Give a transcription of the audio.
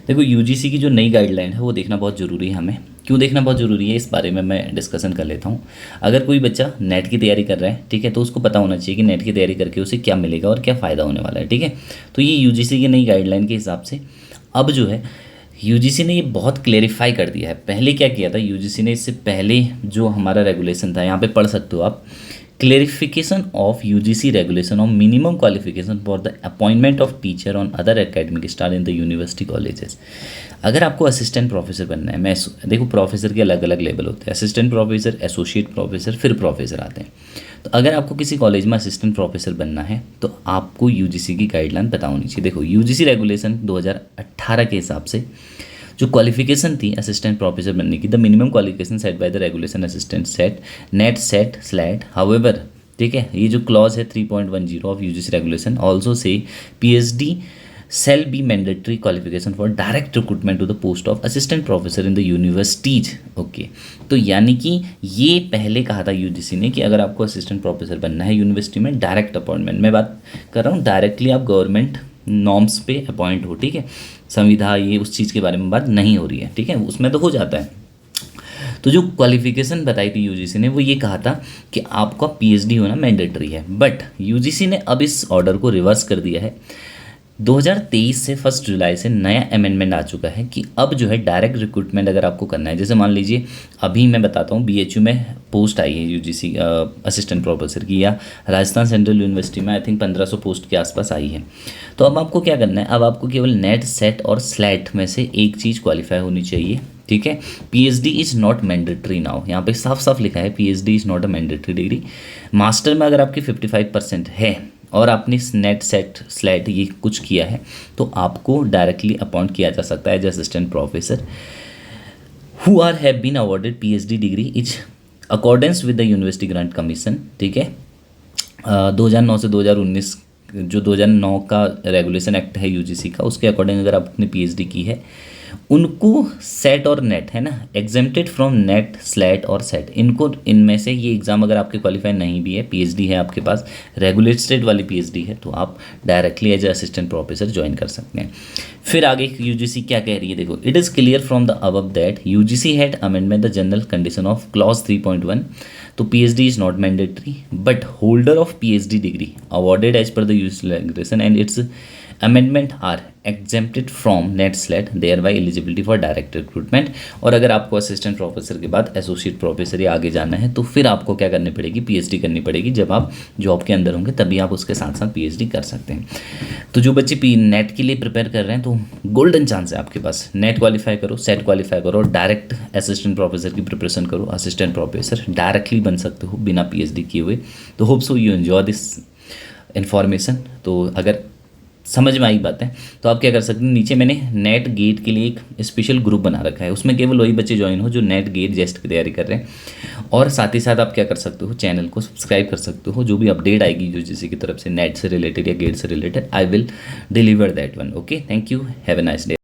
देखो यूजीसी की जो नई गाइडलाइन है वो देखना बहुत ज़रूरी है हमें। क्यों देखना बहुत ज़रूरी है, इस बारे में मैं डिस्कशन कर लेता हूँ। अगर कोई बच्चा नेट की तैयारी कर रहा है, ठीक है, तो उसको पता होना चाहिए कि नेट की तैयारी करके उसे क्या मिलेगा और क्या फ़ायदा होने वाला है, ठीक है। तो ये यूजीसी की नई गाइडलाइन के हिसाब से अब जो है यूजीसी ने ये बहुत क्लेरिफाई कर दिया है। पहले क्या किया था यूजीसी ने, इससे पहले जो हमारा रेगुलेशन था, यहाँ पे पढ़ सकते हो आप, clarification of UGC regulation of minimum qualification for the appointment of teacher on other academic star in the university colleges. अगर आपको असिस्टेंट प्रोफेसर बनना है, मैं देखो प्रोफेसर के अलग अलग लेवल होते हैं, असिस्टेंट प्रोफेसर, एसोसिएट प्रोफेसर, फिर प्रोफेसर आते हैं। तो अगर आपको किसी कॉलेज में असिस्टेंट प्रोफेसर बनना है तो आपको यूजीसी की गाइडलाइन पता होनी चाहिए। देखो यूजीसी रेगुलेशन 2018 के हिसाब से जो क्वालिफिकेशन थी असिस्टेंट प्रोफेसर बनने की, the minimum qualification set by the regulation assistant set net set slate however, ठीक है, ये जो क्लॉज है 3.10 of UGC regulation also say PhD shall be mandatory qualification for direct recruitment to the post of assistant professor in the universities। Okay, तो यानी कि ये पहले कहा था यूजीसी ने कि अगर आपको असिस्टेंट प्रोफेसर बनना है यूनिवर्सिटी में, डायरेक्ट अपॉइंटमेंट, मैं बात कर रहा हूँ डायरेक्टली आप गवर्नमेंट नॉर्म्स पे अपॉइंट हो, ठीक है, संविधा ये उस चीज़ के बारे में बात नहीं हो रही है, ठीक है, उसमें तो हो जाता है। तो जो क्वालिफिकेशन बताई थी यूजीसी ने वो ये कहा था कि आपका पीएचडी होना मैंडेटरी है, बट यूजीसी ने अब इस ऑर्डर को रिवर्स कर दिया है। 2023 से 1 जुलाई से नया अमेंडमेंट आ चुका है कि अब जो है डायरेक्ट रिक्रूटमेंट अगर आपको करना है, जैसे मान लीजिए अभी मैं बताता हूँ बीएचयू में पोस्ट आई है यूजीसी असिस्टेंट प्रोफेसर की, या राजस्थान सेंट्रल यूनिवर्सिटी में आई थिंक 1500 पोस्ट के आसपास आई है। तो अब आपको क्या करना है, अब आपको केवल नेट सेट और स्लैट में से एक चीज़ क्वालिफाई होनी चाहिए, ठीक है। PhD is not mandatory now, यहाँ पे साफ साफ लिखा है PhD is not a mandatory degree. Master में अगर आपकी 55% है और आपने नेट सेट स्लैट ये कुछ किया है तो आपको डायरेक्टली अपॉइंट किया जा सकता है as assistant professor who are have been awarded PhD degree is accordance with the University Grant Commission, ठीक है। 2009 से 2019 जो 2009 का रेगुलेशन एक्ट है यूजीसी का, उसके अकॉर्डिंग अगर आपने पीएचडी की है उनको सेट और नेट है ना, एग्जेम्प्टेड फ्रॉम नेट स्लैट और सेट, इनको इनमें से ये एग्ज़ाम अगर आपके क्वालिफाई नहीं भी है, पीएचडी है आपके पास, रेगुलेटेड वाली पीएचडी है, तो आप directly as a assistant professor join कर सकते हैं। फिर आगे यूजीसी क्या कह रही है, देखो, it is clear from the above that UGC had amendment the general condition of clause 3.1, तो PhD is not mandatory but holder of PhD degree awarded as per the UGC regulation and its amendment are exempted from NET SLET thereby eligibility for direct recruitment. और अगर आपको assistant professor के बाद associate professor या आगे जाना है तो फिर आपको क्या करनी पड़ेगी, पीएचडी करनी पड़ेगी। जब आप जॉब के अंदर होंगे तभी आप उसके साथ साथ पीएचडी कर सकते हैं। तो जो बच्चे नेट के लिए प्रिपेयर कर रहे हैं तो गोल्डन चांस है आपके पास, नेट क्वालिफाई करो, सेट क्वालिफाई करो, डायरेक्ट असिस्टेंट प्रोफेसर की प्रिपरेशन करो, असिस्टेंट प्रोफेसर डायरेक्टली बन सकते हो बिना पीएचडी किए हुए। तो hope so you enjoy this information. तो अगर समझ में आई बातें तो आप क्या कर सकते हैं, नीचे मैंने नेट गेट के लिए एक स्पेशल ग्रुप बना रखा है, उसमें केवल वही बच्चे ज्वाइन हो जो नेट गेट जेस्ट की तैयारी कर रहे हैं। और साथ ही साथ आप क्या कर सकते हो, चैनल को सब्सक्राइब कर सकते हो, जो भी अपडेट आएगी यूजीसी की तरफ से नेट से रिलेटेड या गेट से related, I will deliver that one. Okay, thank you, have a nice day.